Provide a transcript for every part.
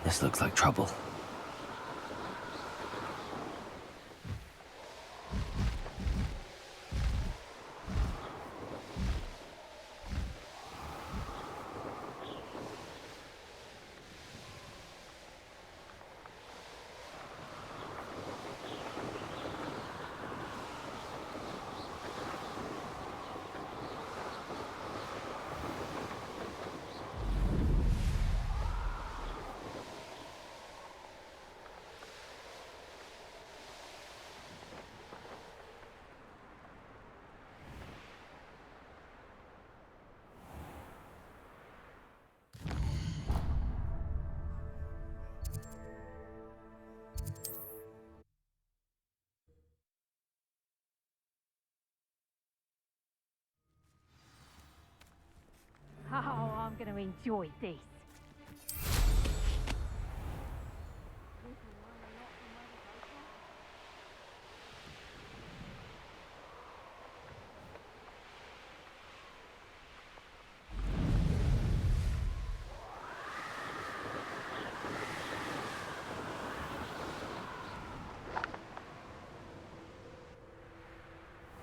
This looks like trouble. Oh, I'm going to enjoy this.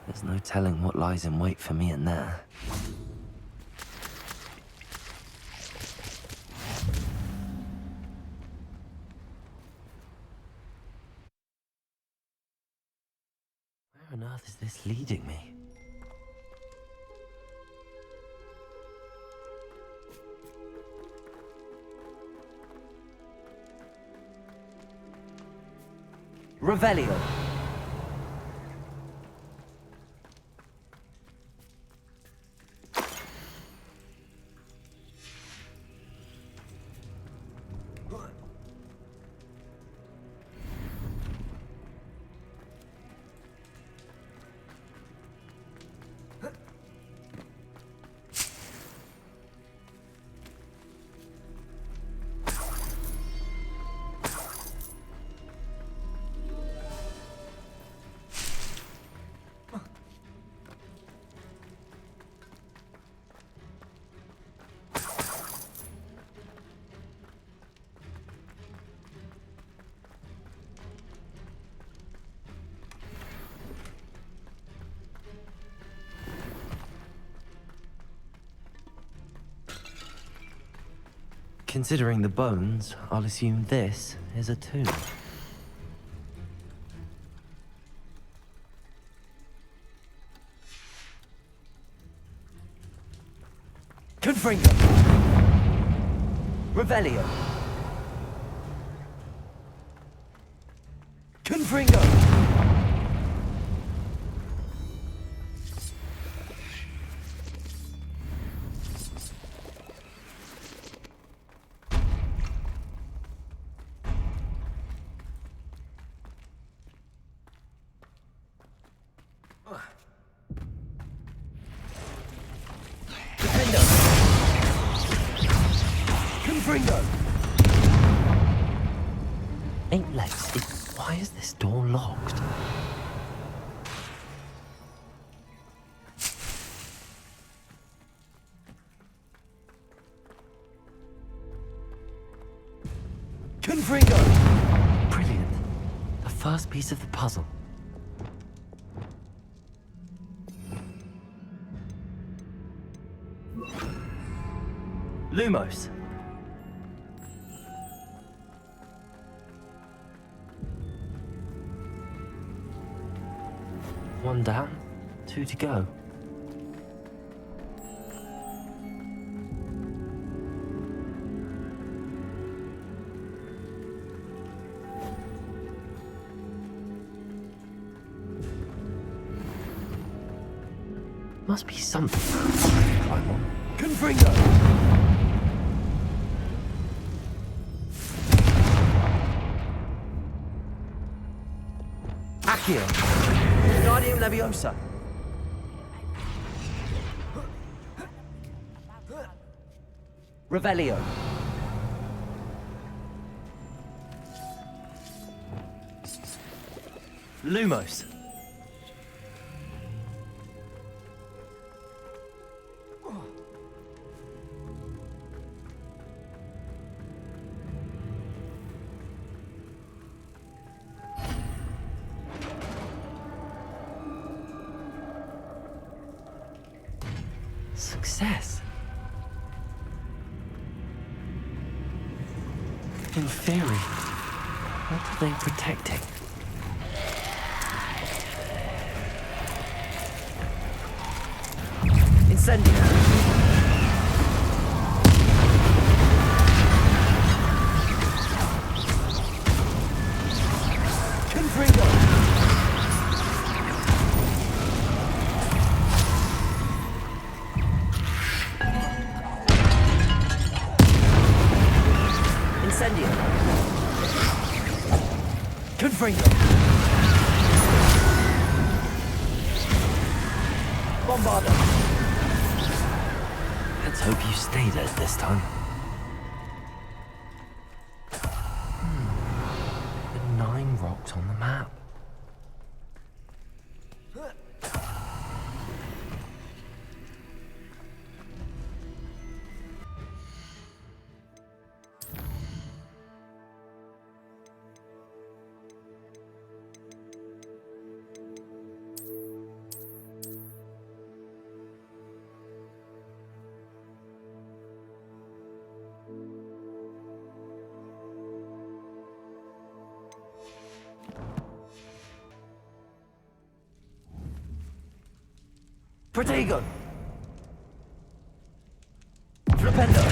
There's no telling what lies in wait for me in there. Where on earth is this leading me? Revelio! Considering the bones, I'll assume this is a tomb. Confringo! Revelio! Confringo! Confringo! Ain't legs. Why is this door locked? Confringo! Brilliant. The first piece of the puzzle. Lumos. One down, two to go. Must be something. Climb on. Confringo! Accio! Wingardium Leviosa! Revelio! Lumos! success. In theory, what are they protecting? Incendio! Incendio! Confringo! Bombardo! Let's hope you stay dead this time. The 9 rocks on the map. Protego! Flipendo!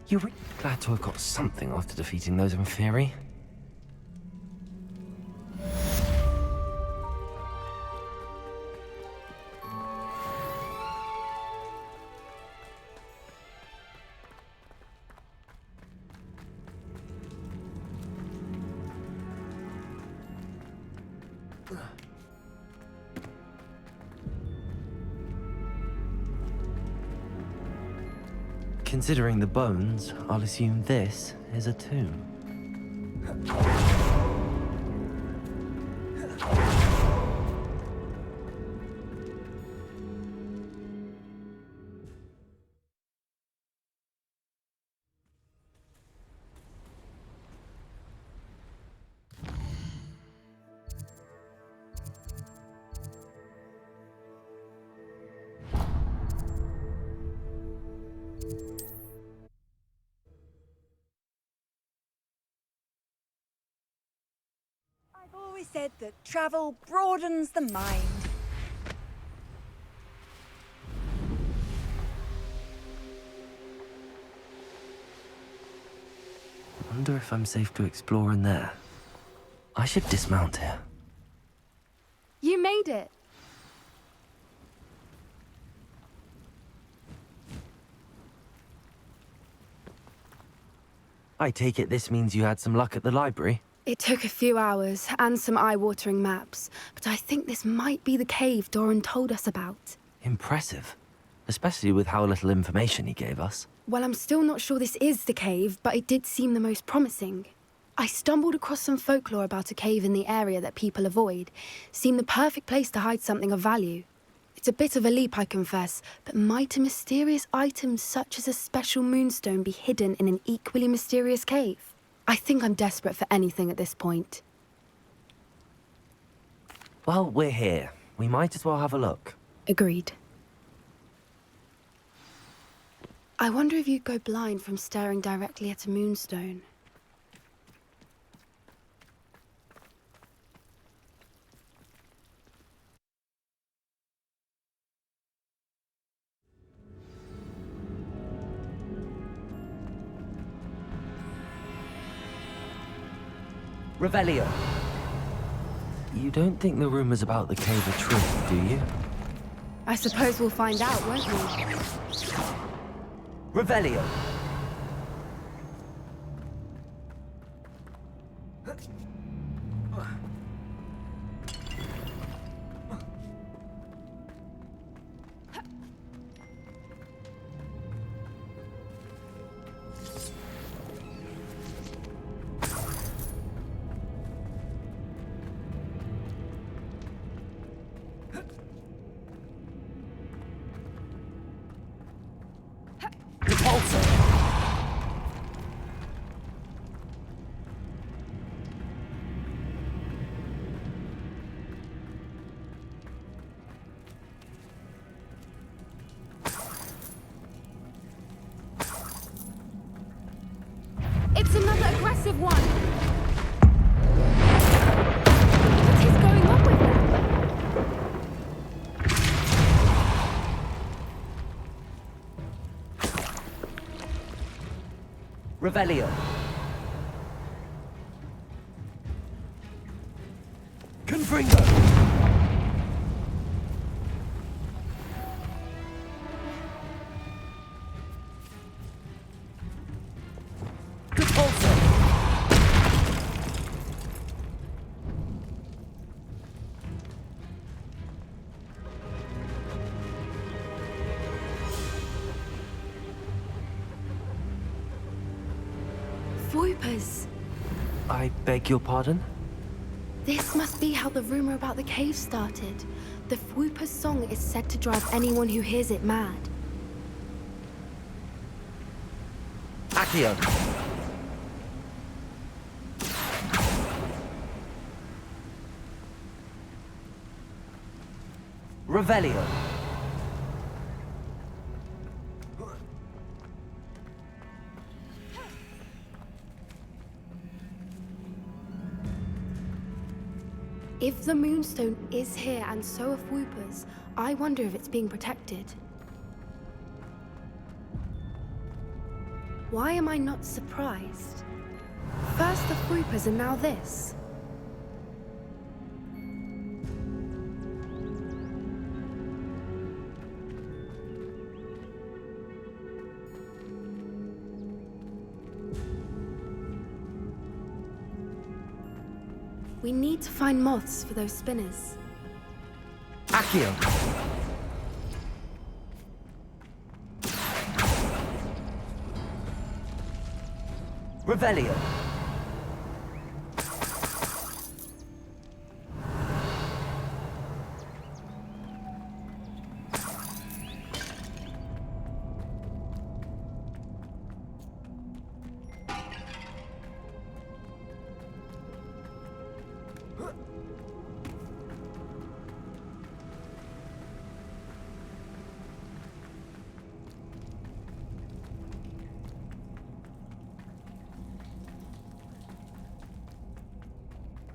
You were glad to have got something after defeating those in theory. Considering the bones, I'll assume this is a tomb. I've always said that travel broadens the mind. Wonder if I'm safe to explore in there. I should dismount here. You made it. I take it this means you had some luck at the library? It took a few hours and some eye-watering maps, but I think this might be the cave Doran told us about. Impressive. Especially with how little information he gave us. Well, I'm still not sure this is the cave, but it did seem the most promising. I stumbled across some folklore about a cave in the area that people avoid. Seemed the perfect place to hide something of value. It's a bit of a leap, I confess, but might a mysterious item such as a special moonstone be hidden in an equally mysterious cave? I think I'm desperate for anything at this point. Well, we're here. We might as well have a look. Agreed. I wonder if you'd go blind from staring directly at a moonstone. Revelio. You don't think the rumors about the cave are true, do you? I suppose we'll find out, won't we? Revelio. of one. What is going on with them? Revelio. Confringo. Repulsor. Voipers. I beg your pardon? This must be how the rumor about the cave started. The Whooper's song is said to drive anyone who hears it mad. Accio. Revelio. If the Moonstone is here and so are Whoopers, I wonder if it's being protected. Why am I not surprised? First the Whoopers and now this. We need to find moths for those spinners. Accio. Revelio.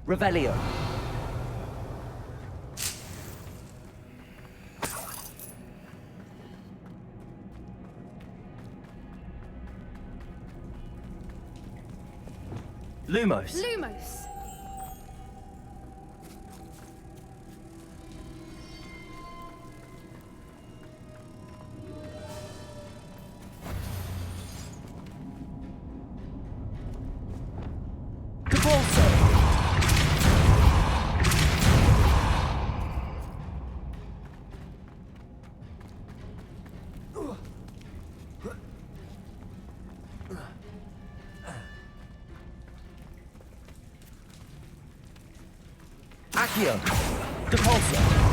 Revelio. Lumos. Lumos! Repulsor. Accio. Repulsor.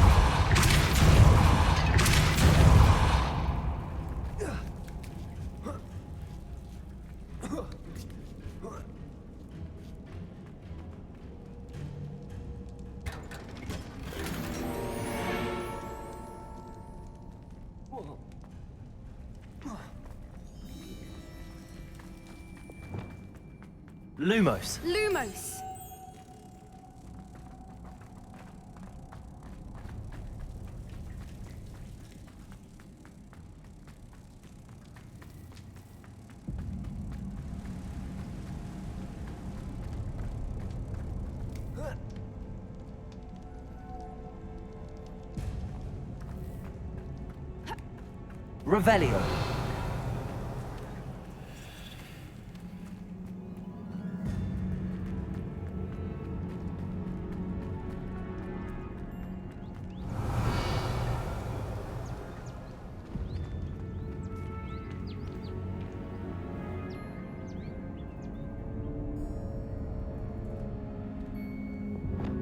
Lumos. Lumos! Revelio.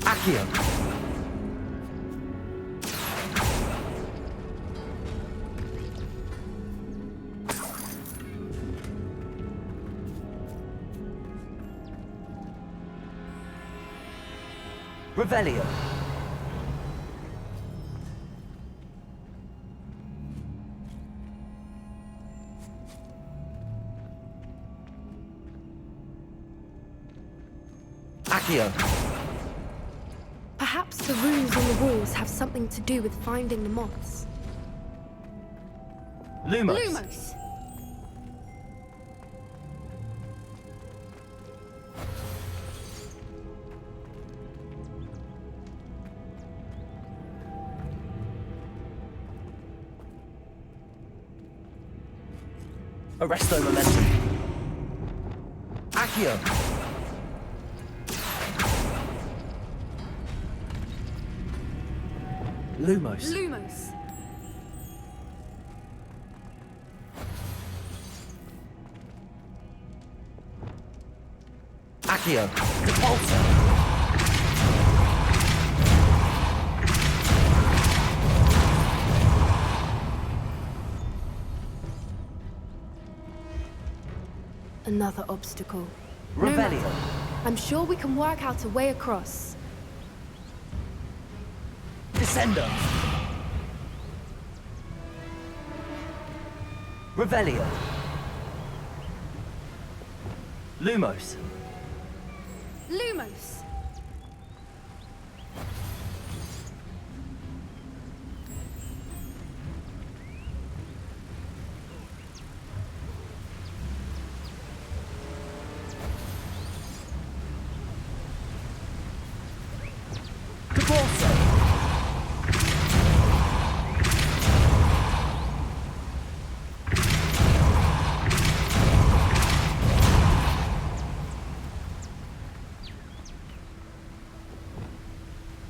Accio. Revelio. Accio. Perhaps the runes on the walls have something to do with finding the moths. Lumos. Lumos! Arresto momentum. Accio. Lumos. Lumos! Accio. Repulsor. Another obstacle. Revelio. No, I'm sure we can work out a way across. Descendo. Revelio. Lumos. Lumos! Repulsor.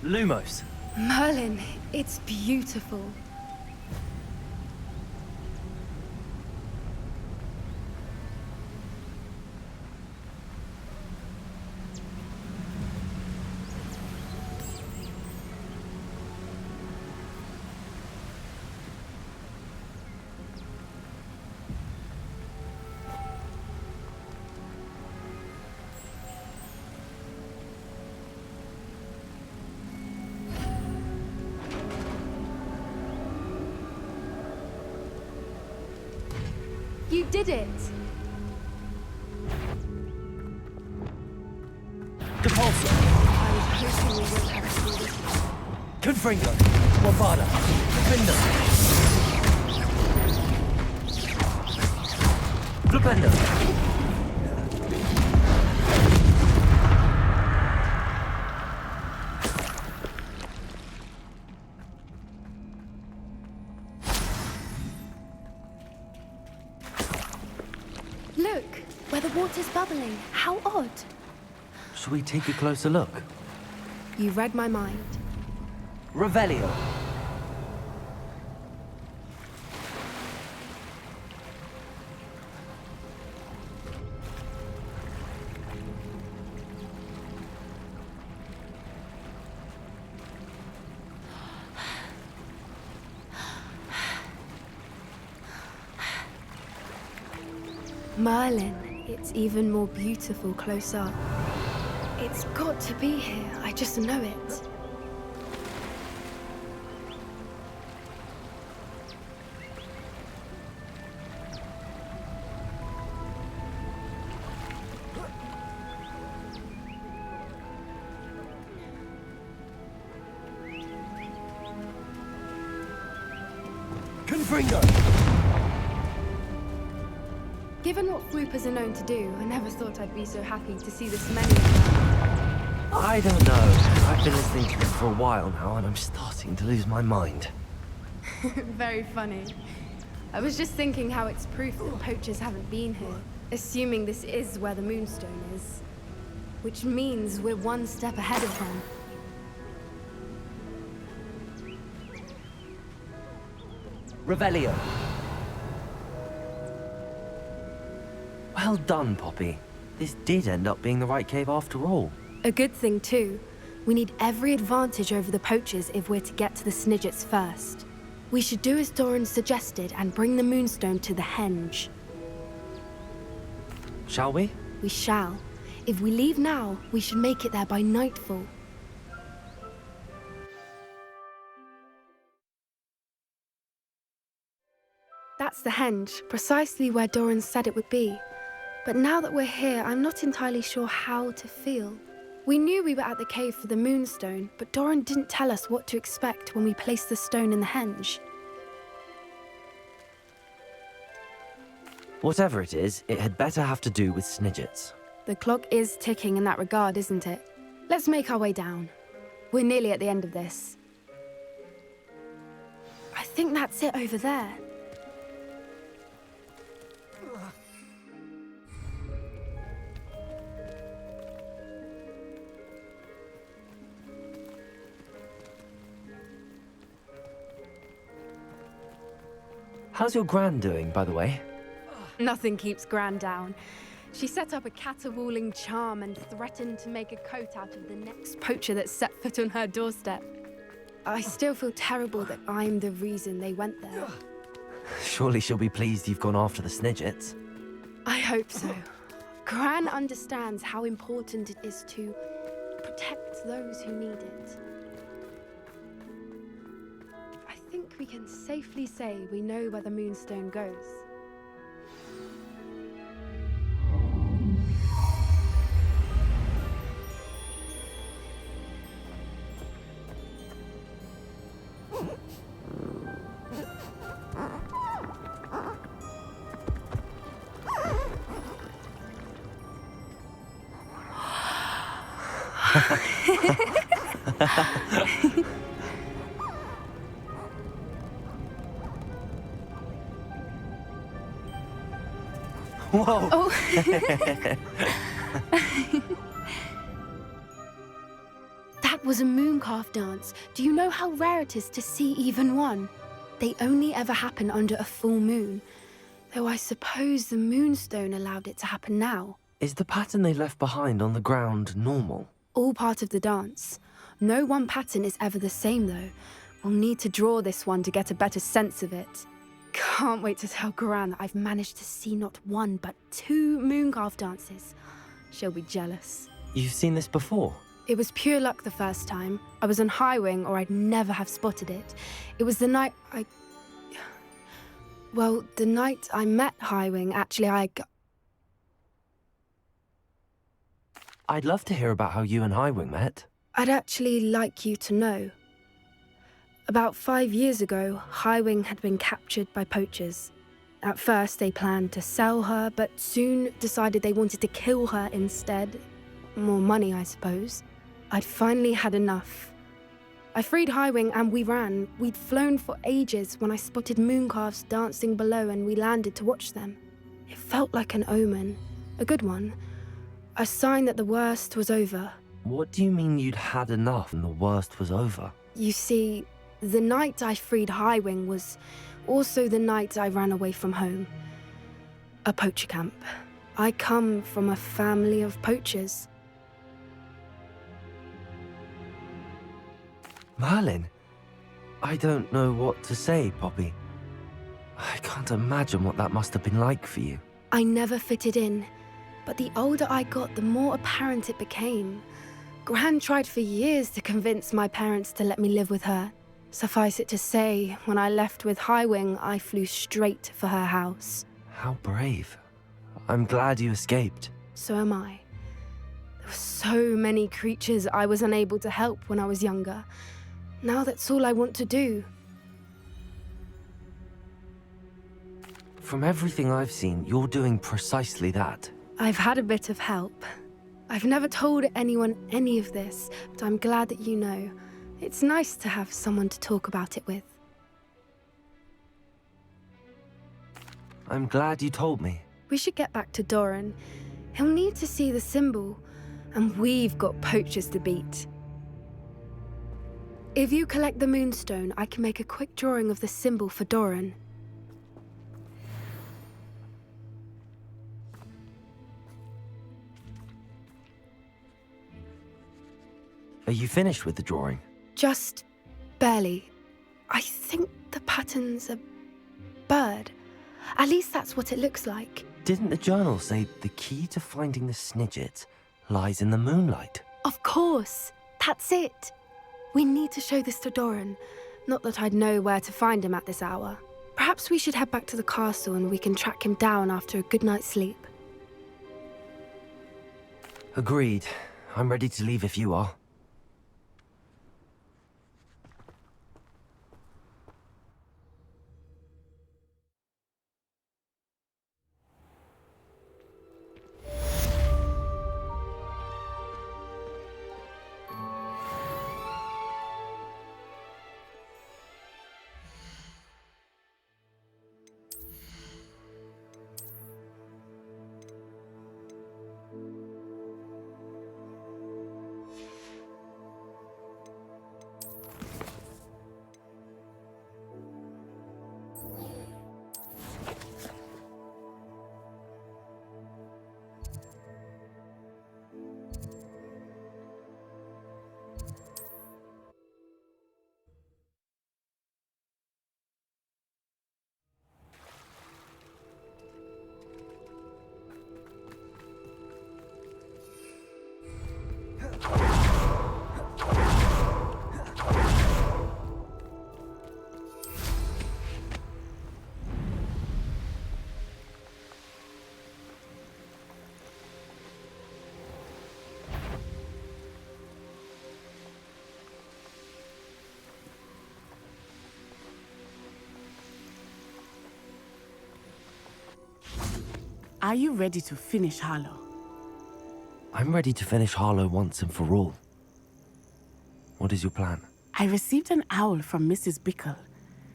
Lumos. Merlin, it's beautiful. You did it! Repulsor. I was hoping we would have to do this. Confringo. Wabada. Defender. Flipendo. Look, where the water's bubbling. How odd. Shall we take a closer look? You read my mind. Revelio. Merlin, it's even more beautiful close up. It's got to be here, I just know it. Confringo. Given what floopers are known to do, I never thought I'd be so happy to see this many of them. I don't know. I've been listening to them for a while now, and I'm starting to lose my mind. Very funny. I was just thinking how it's proof that poachers haven't been here, assuming this is where the Moonstone is. Which means we're one step ahead of them. Revelio. Well done, Poppy. This did end up being the right cave after all. A good thing, too. We need every advantage over the poachers if we're to get to the Snidgets first. We should do as Doran suggested and bring the Moonstone to the Henge. Shall we? We shall. If we leave now, we should make it there by nightfall. That's the Henge, precisely where Doran said it would be. But now that we're here, I'm not entirely sure how to feel. We knew we were at the cave for the moonstone, but Doran didn't tell us what to expect when we placed the stone in the henge. Whatever it is, it had better have to do with Snidgets. The clock is ticking in that regard, isn't it? Let's make our way down. We're nearly at the end of this. I think that's it over there. How's your Gran doing, by the way? Nothing keeps Gran down. She set up a caterwauling charm and threatened to make a coat out of the next poacher that set foot on her doorstep. I still feel terrible that I'm the reason they went there. Surely she'll be pleased you've gone after the Snidgets. I hope so. Gran understands how important it is to protect those who need it. I think we can safely say we know where the moonstone goes. Whoa! Oh. That was a mooncalf dance. Do you know how rare it is to see even one? They only ever happen under a full moon. Though I suppose the moonstone allowed it to happen now. Is the pattern they left behind on the ground normal? All part of the dance. No one pattern is ever the same, though. We'll need to draw this one to get a better sense of it. Can't wait to tell Gran that I've managed to see not one, but 2 mooncalf dances. She'll be jealous. You've seen this before? It was pure luck the first time. I was on Highwing, or I'd never have spotted it. It was the night Well, the night I met Highwing, actually, I'd love to hear about how you and Highwing met. I'd actually like you to know. About 5 years ago, Highwing had been captured by poachers. At first, they planned to sell her, but soon decided they wanted to kill her instead. More money, I suppose. I'd finally had enough. I freed Highwing and we ran. We'd flown for ages when I spotted mooncalves dancing below and we landed to watch them. It felt like an omen, a good one. A sign that the worst was over. What do you mean you'd had enough and the worst was over? You see, the night I freed Highwing was also the night I ran away from home. A poacher camp. I come from a family of poachers. Merlin? I don't know what to say, Poppy. I can't imagine what that must have been like for you. I never fitted in, but the older I got, the more apparent it became. Gran tried for years to convince my parents to let me live with her. Suffice it to say, when I left with Highwing, I flew straight for her house. How brave. I'm glad you escaped. So am I. There were so many creatures I was unable to help when I was younger. Now that's all I want to do. From everything I've seen, you're doing precisely that. I've had a bit of help. I've never told anyone any of this, but I'm glad that you know. It's nice to have someone to talk about it with. I'm glad you told me. We should get back to Doran. He'll need to see the symbol, and we've got poachers to beat. If you collect the moonstone, I can make a quick drawing of the symbol for Doran. Are you finished with the drawing? Just barely. I think the pattern's a bird. At least that's what it looks like. Didn't the journal say the key to finding the Snidget lies in the moonlight? Of course. That's it. We need to show this to Doran. Not that I'd know where to find him at this hour. Perhaps we should head back to the castle and we can track him down after a good night's sleep. Agreed. I'm ready to leave if you are. Are you ready to finish Harlow? I'm ready to finish Harlow once and for all. What is your plan? I received an owl from Mrs. Bickle.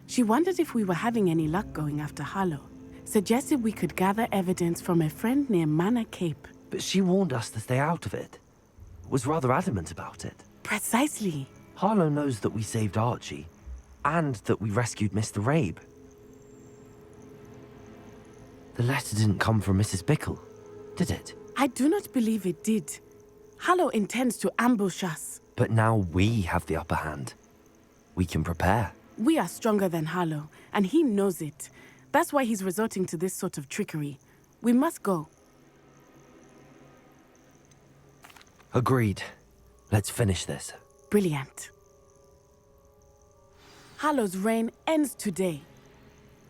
She wondered if we were having any luck going after Harlow. Suggested we could gather evidence from a friend near Manor Cape. But she warned us to stay out of it. Was rather adamant about it. Precisely. Harlow knows that we saved Archie, and that we rescued Mr. Rabe. The letter didn't come from Mrs. Bickle, did it? I do not believe it did. Harlow intends to ambush us. But now we have the upper hand. We can prepare. We are stronger than Harlow, and he knows it. That's why he's resorting to this sort of trickery. We must go. Agreed. Let's finish this. Brilliant. Harlow's reign ends today.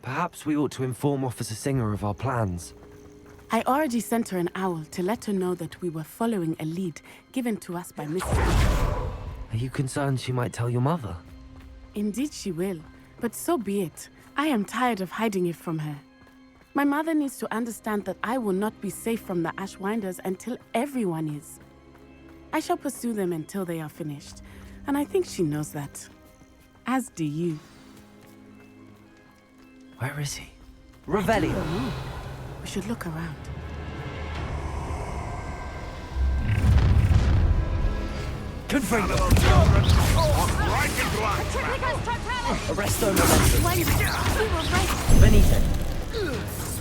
Perhaps we ought to inform Officer Singer of our plans. I already sent her an owl to let her know that we were following a lead given to us by Mrs. Bickle. Are you concerned she might tell your mother? Indeed she will, but so be it. I am tired of hiding it from her. My mother needs to understand that I will not be safe from the Ashwinders until everyone is. I shall pursue them until they are finished, and I think she knows that. As do you. Where is he? Revelio! We should look around. Confringo! Arresto Momentum! Benito!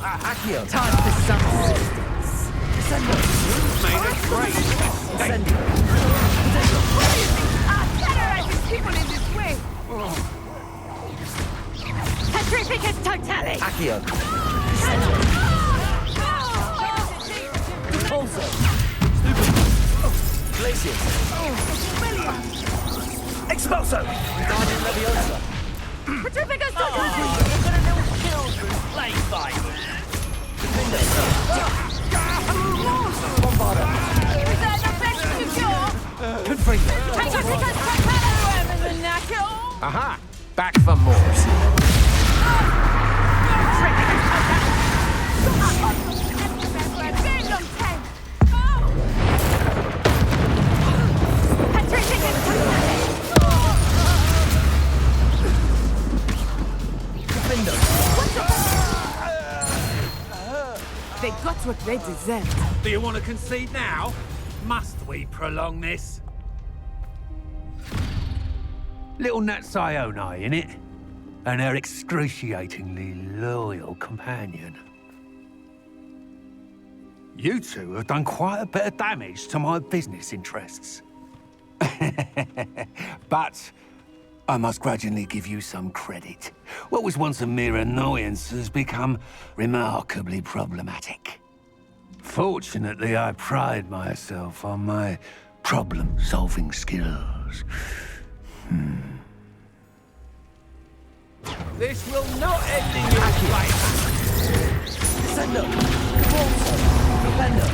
Accio! Time for some assistance. Descendo! Made a great Descendo! Terrorizing people in this way! Petrificus totale! Accio! Descendo! Repulso! Glacius! Expulso! Guardian Leviosa! Petrificus totale! Bombarda! Is there no place to cure? Confringo! Petrificus totale! Aha! Back for more. They got what they deserved. Do you want to concede now? Must we prolong this? Little Nat Sione, innit? And her excruciatingly loyal companion. You two have done quite a bit of damage to my business interests. But I must grudgingly give you some credit. What was once a mere annoyance has become remarkably problematic. Fortunately, I pride myself on my problem-solving skills. This will not end in your fate. Descendo! Repulso! Propendo!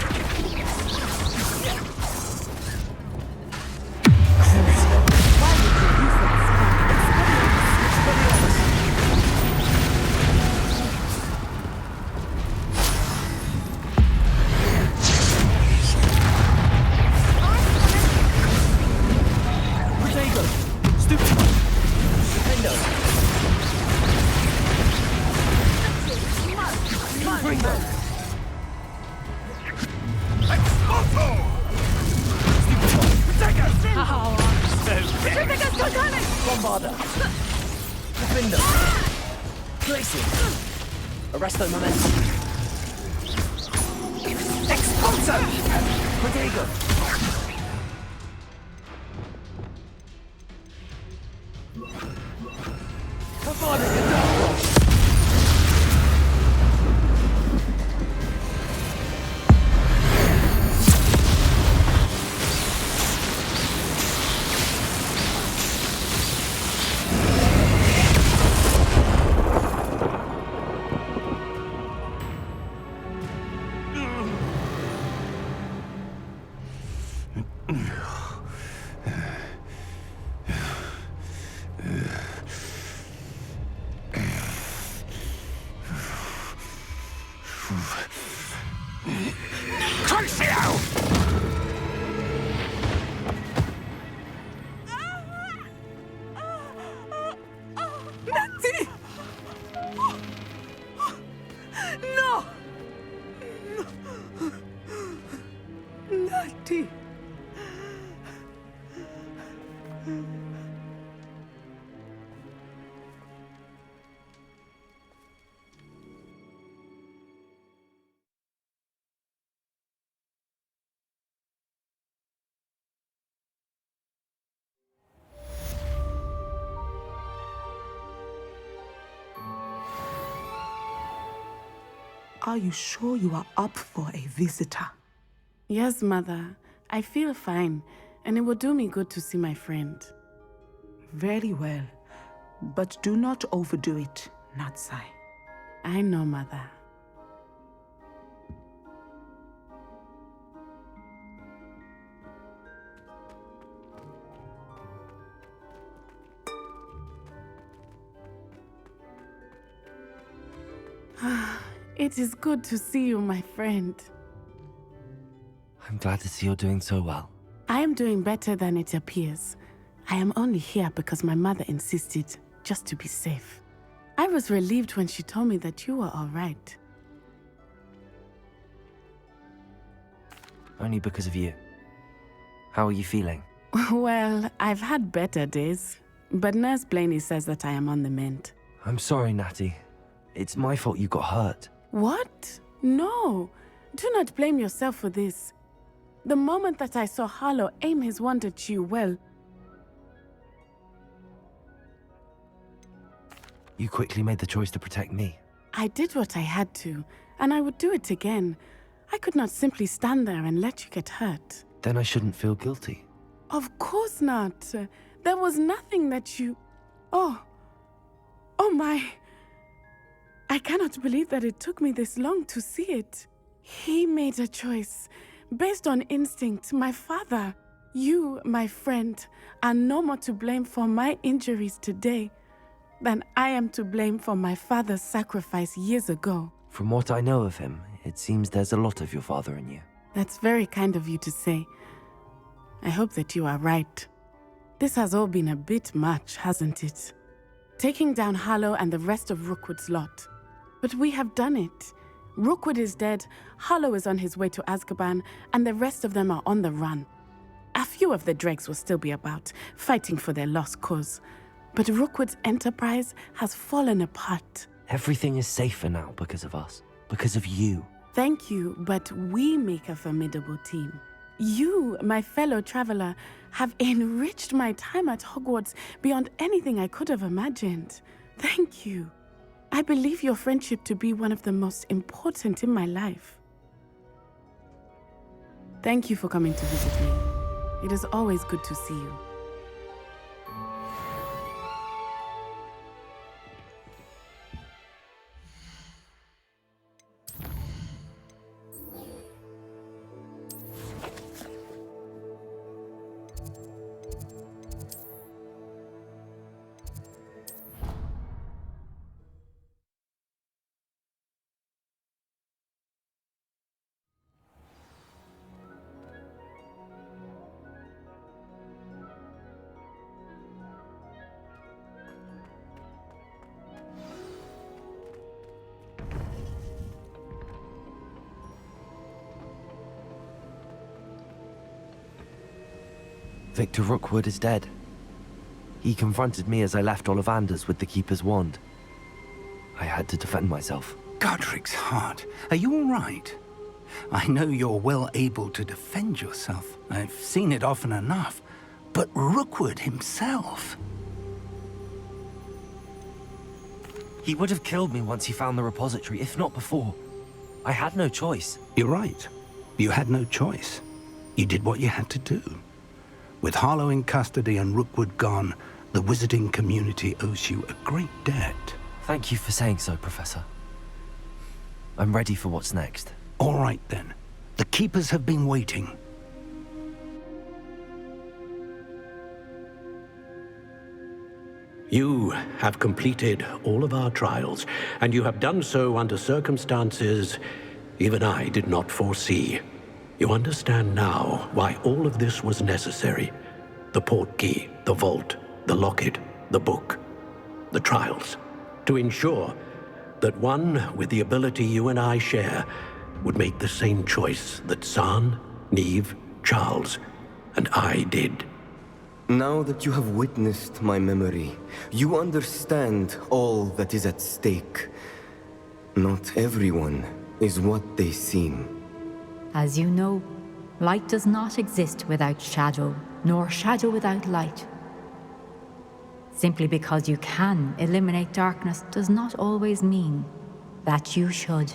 Bombarder! Defender! Placing! Arresto momentum! Expulso! Protego! Bombarder Gaddafi! Natty! No! Natty! Are you sure you are up for a visitor? Yes, Mother. I feel fine, and it will do me good to see my friend. Very well. But do not overdo it, Natsai. I know, Mother. It is good to see you, my friend. I'm glad to see you're doing so well. I am doing better than it appears. I am only here because my mother insisted, just to be safe. I was relieved when she told me that you were all right. Only because of you. How are you feeling? Well, I've had better days, but Nurse Blaney says that I am on the mend. I'm sorry, Natty. It's my fault you got hurt. What? No. Do not blame yourself for this. The moment that I saw Harlow aim his wand at you, well... You quickly made the choice to protect me. I did what I had to, and I would do it again. I could not simply stand there and let you get hurt. Then I shouldn't feel guilty. Of course not. There was nothing that you... Oh my... I cannot believe that it took me this long to see it. He made a choice. Based on instinct, my father, you, my friend, are no more to blame for my injuries today than I am to blame for my father's sacrifice years ago. From what I know of him, it seems there's a lot of your father in you. That's very kind of you to say. I hope that you are right. This has all been a bit much, hasn't it? Taking down Harlow and the rest of Rookwood's lot. But we have done it. Rookwood is dead, Harlow is on his way to Azkaban, and the rest of them are on the run. A few of the dregs will still be about, fighting for their lost cause. But Rookwood's enterprise has fallen apart. Everything is safer now because of us. Because of you. Thank you, but we make a formidable team. You, my fellow traveler, have enriched my time at Hogwarts beyond anything I could have imagined. Thank you. I believe your friendship to be one of the most important in my life. Thank you for coming to visit me. It is always good to see you. Victor Rookwood is dead. He confronted me as I left Ollivander's with the Keeper's wand. I had to defend myself. Godric's heart. Are you all right? I know you're well able to defend yourself. I've seen it often enough. But Rookwood himself... He would have killed me once he found the repository, if not before. I had no choice. You're right. You had no choice. You did what you had to do. With Harlow in custody and Rookwood gone, the wizarding community owes you a great debt. Thank you for saying so, Professor. I'm ready for what's next. All right, then. The Keepers have been waiting. You have completed all of our trials, and you have done so under circumstances even I did not foresee. You understand now why all of this was necessary. The portkey, the vault, the locket, the book, the trials. To ensure that one with the ability you and I share would make the same choice that San, Neve, Charles, and I did. Now that you have witnessed my memory, you understand all that is at stake. Not everyone is what they seem. As you know, light does not exist without shadow, nor shadow without light. Simply because you can eliminate darkness does not always mean that you should.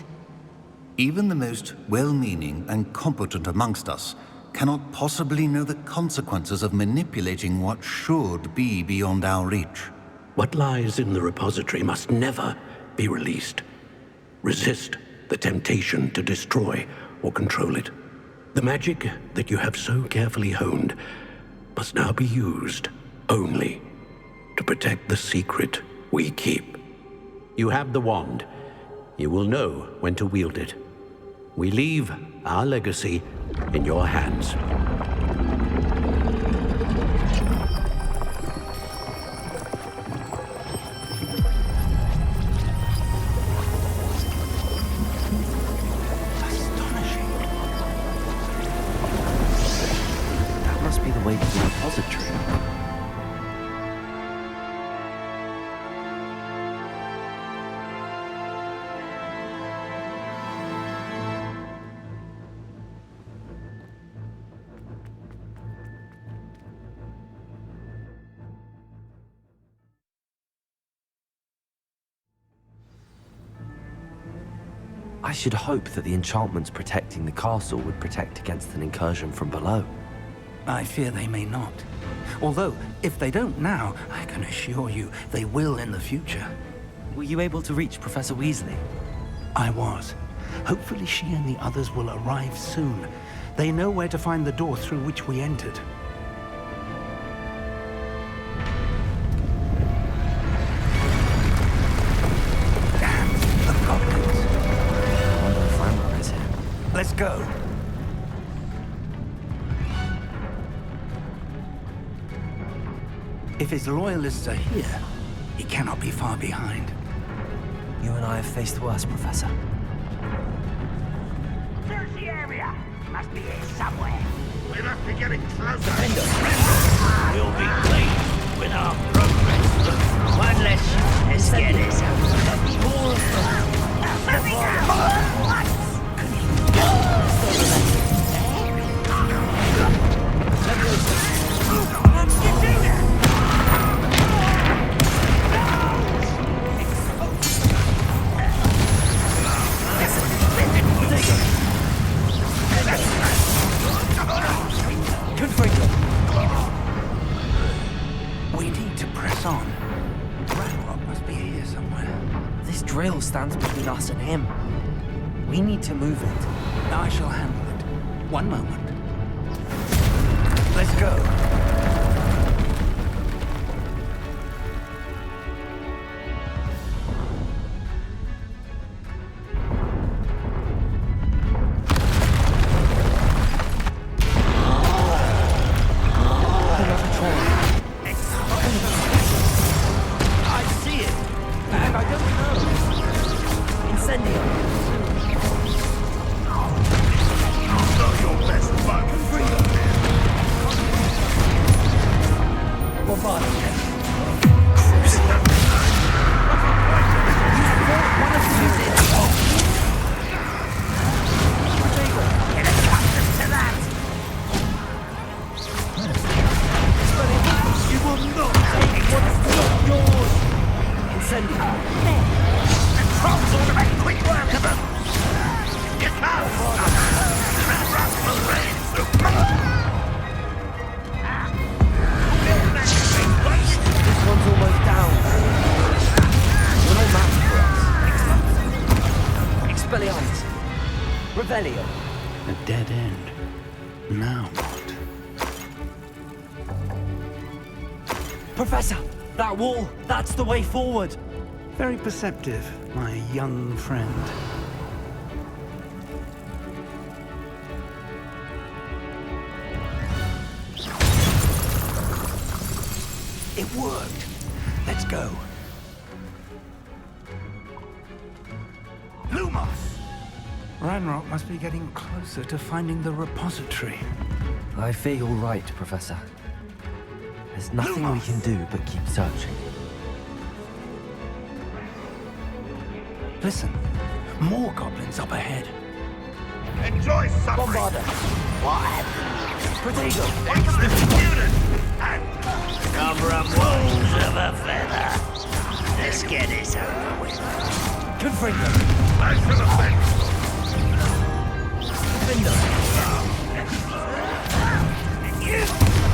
Even the most well-meaning and competent amongst us cannot possibly know the consequences of manipulating what should be beyond our reach. What lies in the repository must never be released. Resist the temptation to destroy or control it. The magic that you have so carefully honed must now be used only to protect the secret we keep. You have the wand. You will know when to wield it. We leave our legacy in your hands. Astonishing. That must be the way to the repository. I should hope that the enchantments protecting the castle would protect against an incursion from below. I fear they may not. Although, if they don't now, I can assure you they will in the future. Were you able to reach Professor Weasley? I was. Hopefully she and the others will arrive soon. They know where to find the door through which we entered. Damn, the goblins. I wonder if Rambo is here. Let's go. If his loyalists are here, he cannot be far behind. You and I have faced worse, Professor. Search the area. Must be here somewhere. We must be getting closer. We'll be pleased with our progress. One less. Let's get this out. More of We need to press on. Ranrock must be here somewhere. This drill stands between us and him. We need to move it. I shall handle it. One moment. Let's go. A dead end. Now what? Professor! That wall! That's the way forward! Very perceptive, my young friend. It worked. Let's go. Lumos! Ranrock must be getting closer to finding the repository. I fear you're right, Professor. There's nothing we can do but keep searching. Listen, more goblins up ahead. Enjoy suffering! Bombarder. What happened? Protego! It's the student! And Cover up walls of a feather. Let's get this over with. Confringo! back to the fence! Defender!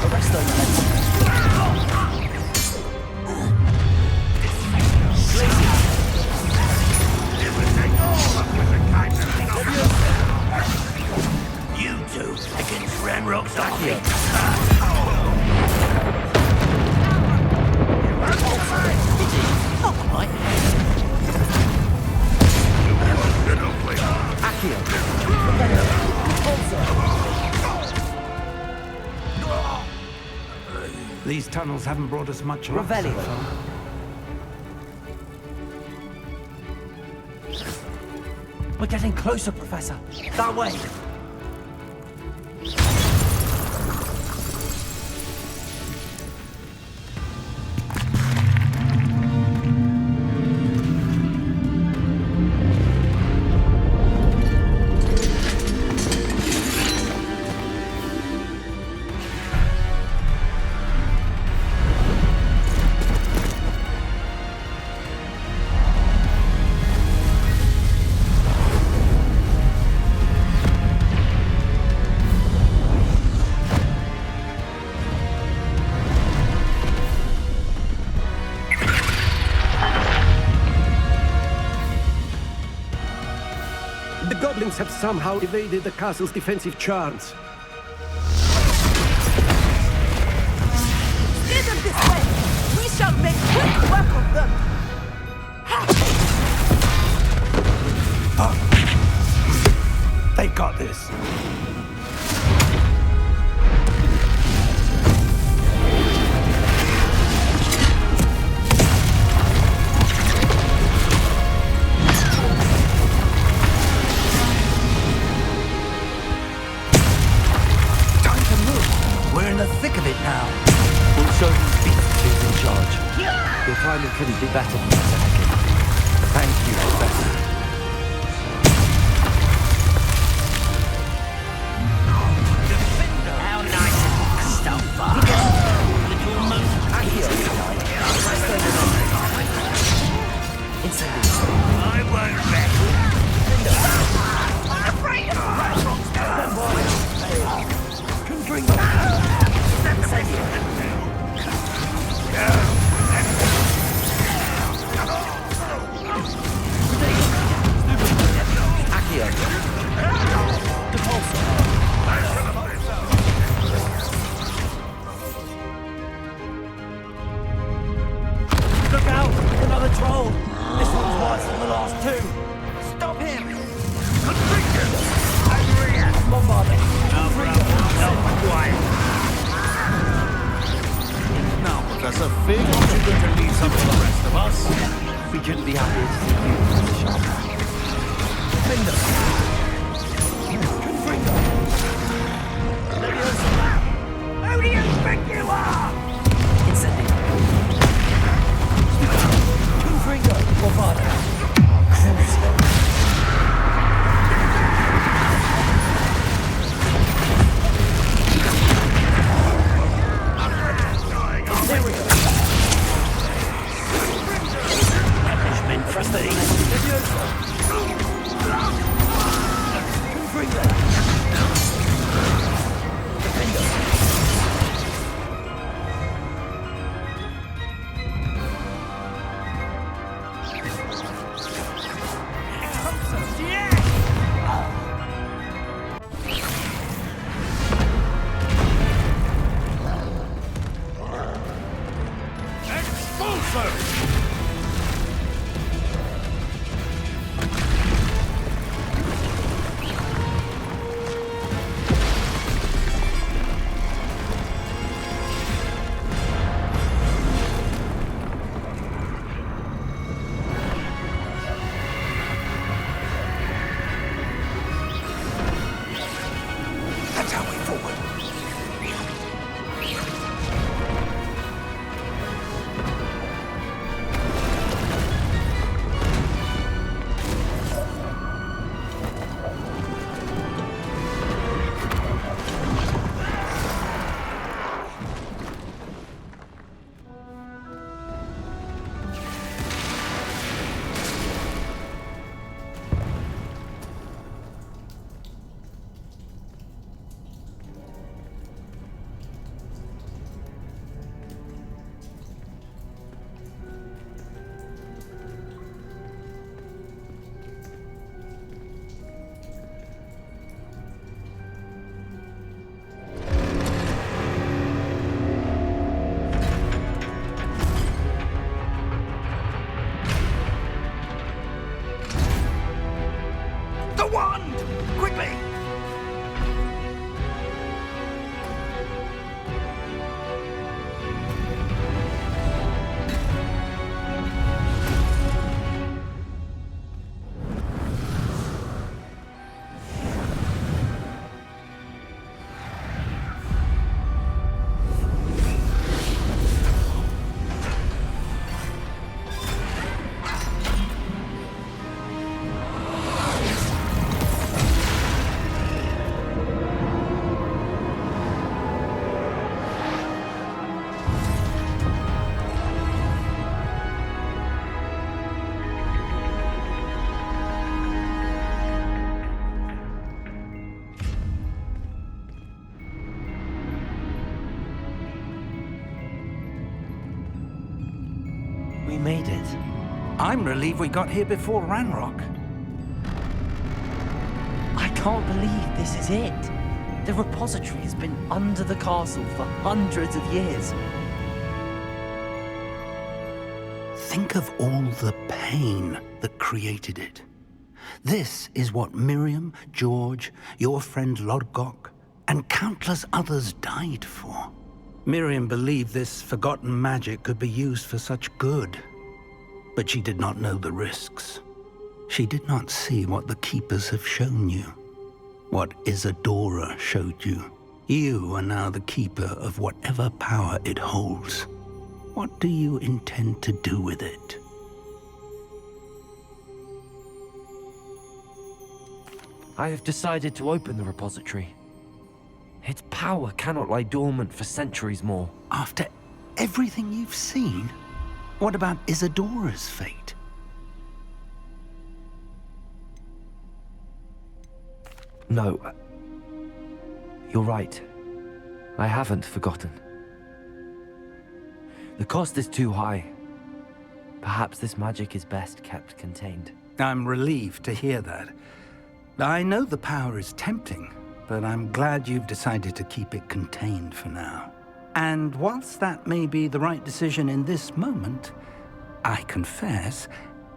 Arrest those men! It would take all of wizard You two against Ranrock's army. These tunnels haven't brought us much luck so Revelio. far. We're getting closer, Professor. That way. The goblins have somehow evaded the castle's defensive charms. Steer them this way! We shall make quick work of them! They got this. We're in the thick of it now. We'll show these beasts who's in charge. Your timing couldn't be better, Professor Hackett. Thank you, Professor. How nice and stuff. Little I won't bet. I'm afraid of Come on! We made it. I'm relieved we got here before Ranrock. I can't believe this is it. The repository has been under the castle for hundreds of years. Think of all the pain that created it. This is what Miriam, George, your friend Lodgok, and countless others died for. Miriam believed this forgotten magic could be used for such good, but she did not know the risks. She did not see what the Keepers have shown you, what Isadora showed you. You are now the Keeper of whatever power it holds. What do you intend to do with it? I have decided to open the repository. Its power cannot lie dormant for centuries more. After everything you've seen, what about Isadora's fate? No. You're right. I haven't forgotten. The cost is too high. Perhaps this magic is best kept contained. I'm relieved to hear that. I know the power is tempting, but I'm glad you've decided to keep it contained for now. And whilst that may be the right decision in this moment, I confess,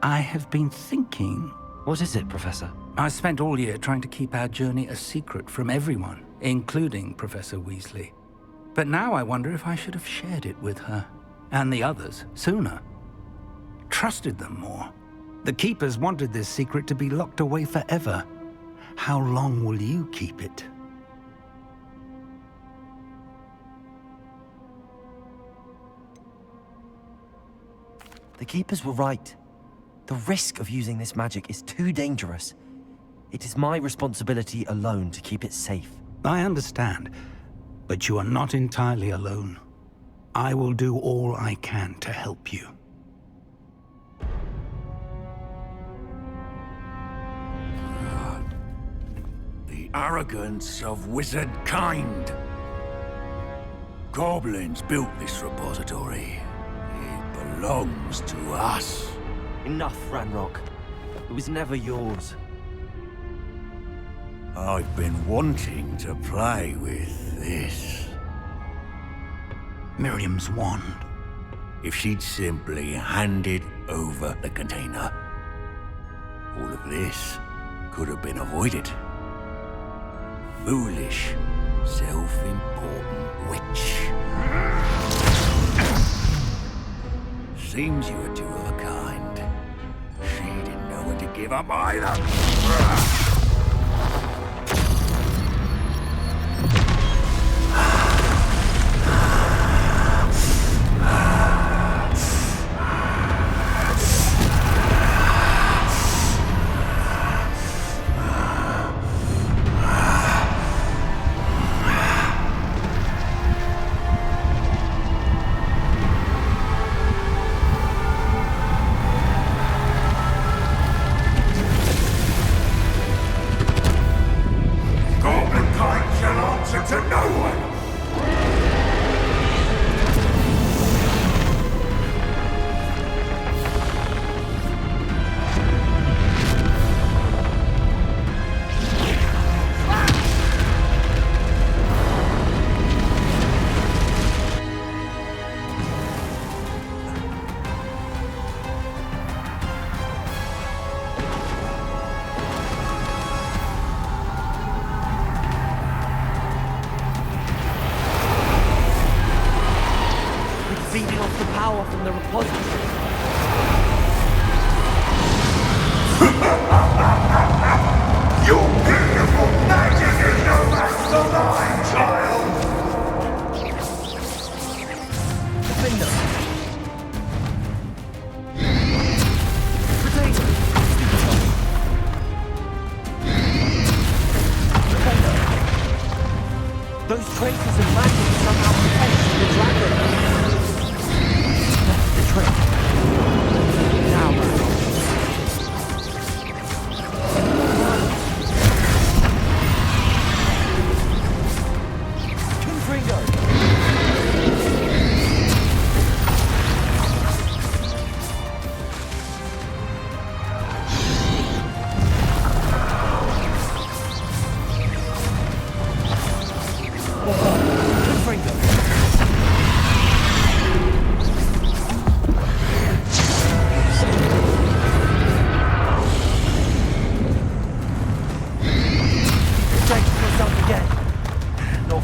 I have been thinking... What is it, Professor? I spent all year trying to keep our journey a secret from everyone, including Professor Weasley. But now I wonder if I should have shared it with her, and the others, sooner. Trusted them more. The Keepers wanted this secret to be locked away forever. How long will you keep it? The Keepers were right. The risk of using this magic is too dangerous. It is my responsibility alone to keep it safe. I understand, but you are not entirely alone. I will do all I can to help you. The arrogance of wizard kind. Goblins built this repository. It belongs to us. Enough, Ranrock. It was never yours. I've been wanting to play with this. Miriam's wand. If she'd simply handed over the container, all of this could have been avoided. Foolish, self-important witch. Seems you were two of a kind. She didn't know when to give up either. Feeding off the power from the repository. Your beautiful magic is no match for mine, child! Defender! Potato! Defender! Those traces of magic somehow protect the dragon! That's the trick. Now, Confringo!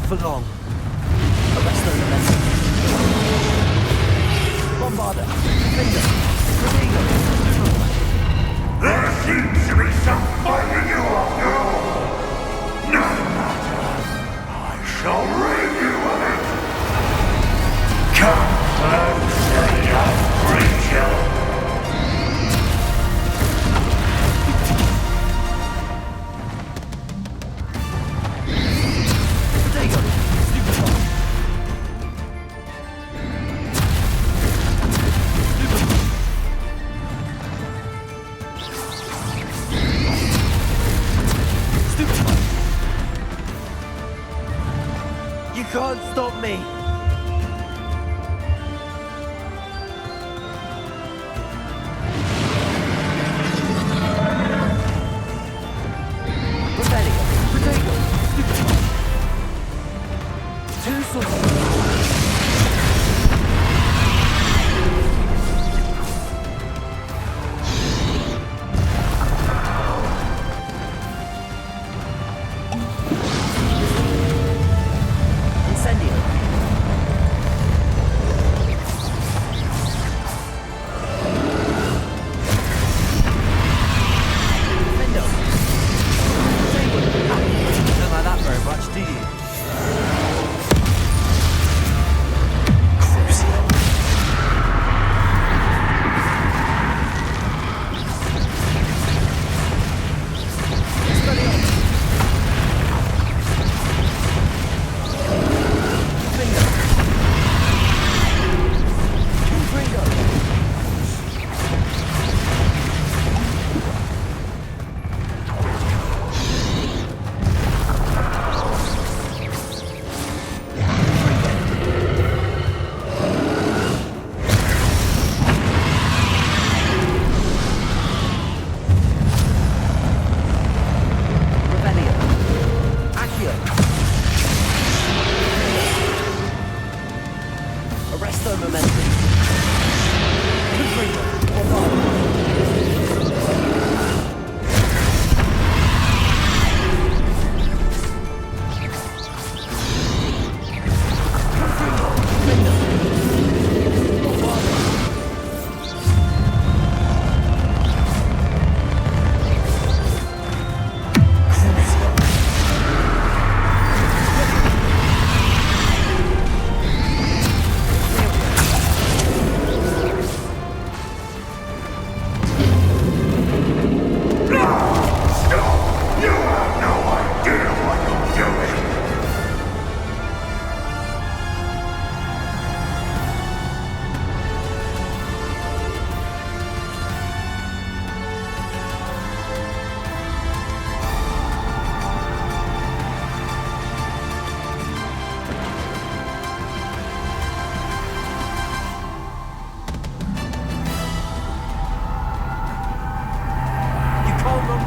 for long. Arrest those momentum. Bombarder. Defender. Prodigo. There seems to be some fighting you after all. No matter. I shall rid you of it. Come and say your creature. You can't stop me. Rebellion. Prodigo. Two swords.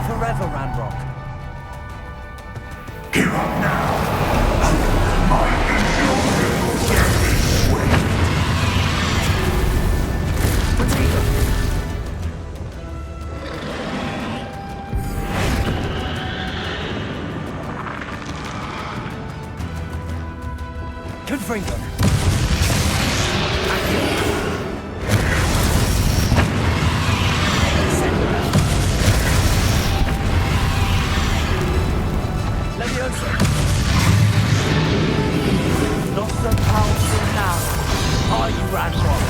Forever, Ranrock. Give up now. My endurance death is swift. Confringo. Not so powerful now, are you, Ranrock?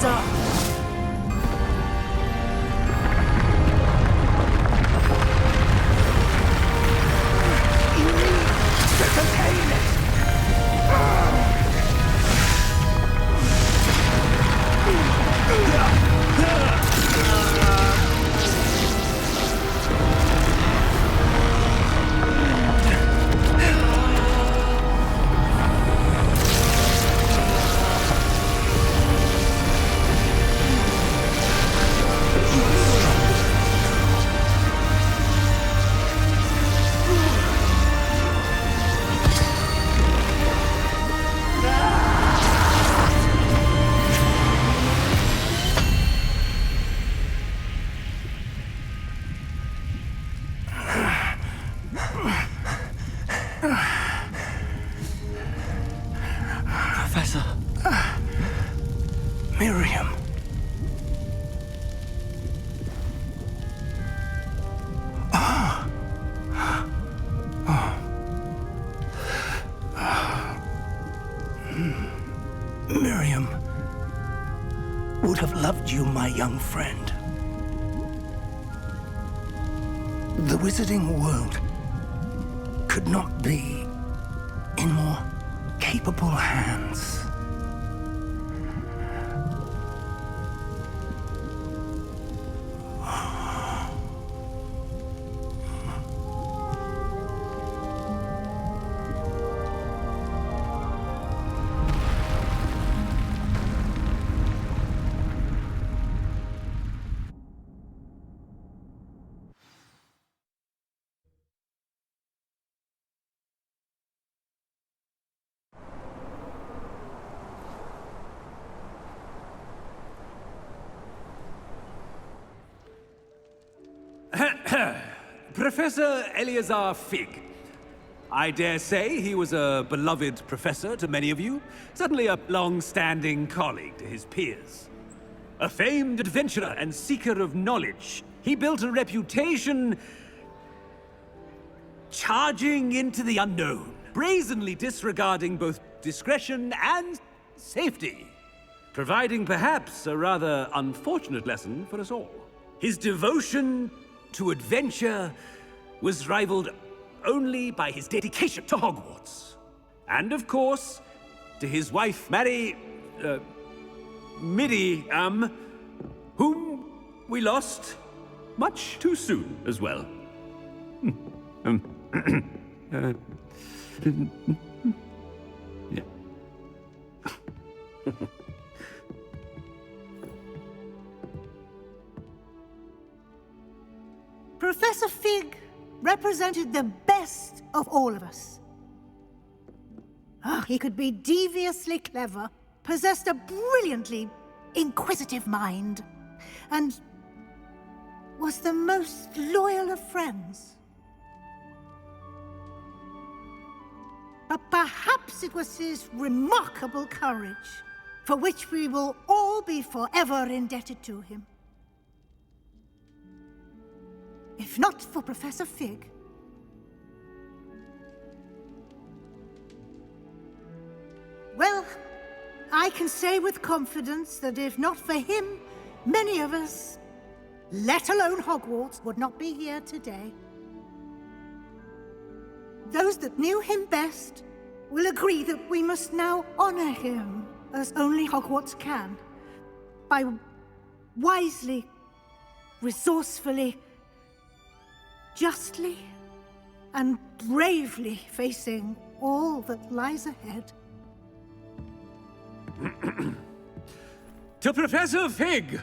Professor! You need to contain it! Professor. Miriam. Miriam would have loved you, my young friend. The wizarding world could not be in more capable hands. Professor Eleazar Fig. I dare say he was a beloved professor to many of you, certainly a long-standing colleague to his peers. A famed adventurer and seeker of knowledge, he built a reputation charging into the unknown, brazenly disregarding both discretion and safety, providing perhaps a rather unfortunate lesson for us all. His devotion to adventure was rivaled only by his dedication to Hogwarts. And of course, to his wife, Midi, whom we lost much too soon as well. Yeah. Professor Fig represented the best of all of us. He could be deviously clever, possessed a brilliantly inquisitive mind, and was the most loyal of friends. But perhaps it was his remarkable courage, for which we will all be forever indebted to him. If not for Professor Fig, well, I can say with confidence that if not for him, many of us, let alone Hogwarts, would not be here today. Those that knew him best will agree that we must now honor him as only Hogwarts can, by wisely, resourcefully, justly, and bravely facing all that lies ahead. To Professor Fig!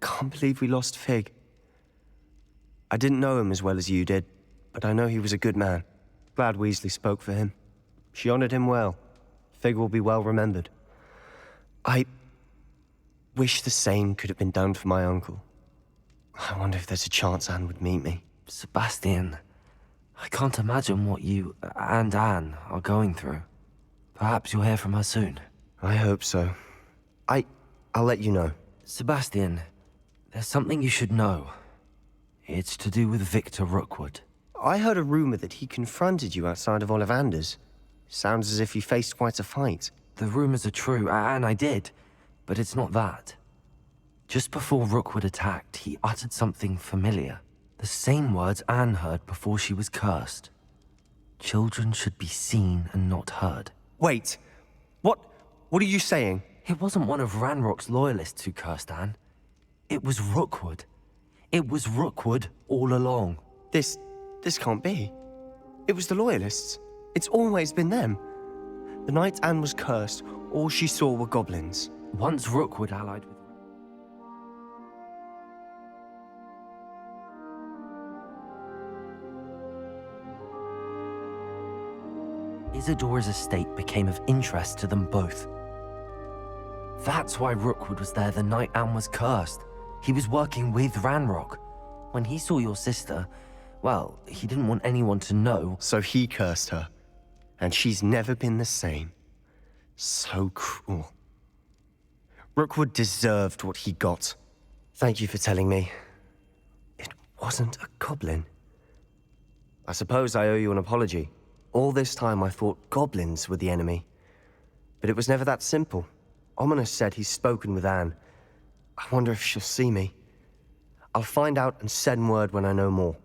Can't believe we lost Fig. I didn't know him as well as you did, but I know he was a good man. Glad Weasley spoke for him. She honored him well. Fig will be well remembered. I wish the same could have been done for my uncle. I wonder if there's a chance Anne would meet me. Sebastian, I can't imagine what you and Anne are going through. Perhaps you'll hear from her soon. I hope so. I'll let you know. Sebastian, there's something you should know. It's to do with Victor Rookwood. I heard a rumor that he confronted you outside of Ollivander's. Sounds as if you faced quite a fight. The rumors are true, and I did, but it's not that. Just before Rookwood attacked, he uttered something familiar. The same words Anne heard before she was cursed. Children should be seen and not heard. Wait, what are you saying? It wasn't one of Ranrock's loyalists who cursed Anne. It was Rookwood. It was Rookwood all along. This can't be. It was the loyalists. It's always been them. The night Anne was cursed, all she saw were goblins. Once Rookwood allied with... Isadora's estate became of interest to them both. That's why Rookwood was there the night Anne was cursed. He was working with Ranrock. When he saw your sister, well, he didn't want anyone to know. So he cursed her. And she's never been the same. So cruel. Rookwood deserved what he got. Thank you for telling me. It wasn't a goblin. I suppose I owe you an apology. All this time I thought goblins were the enemy. But it was never that simple. Ominous said he's spoken with Anne. I wonder if she'll see me. I'll find out and send word when I know more.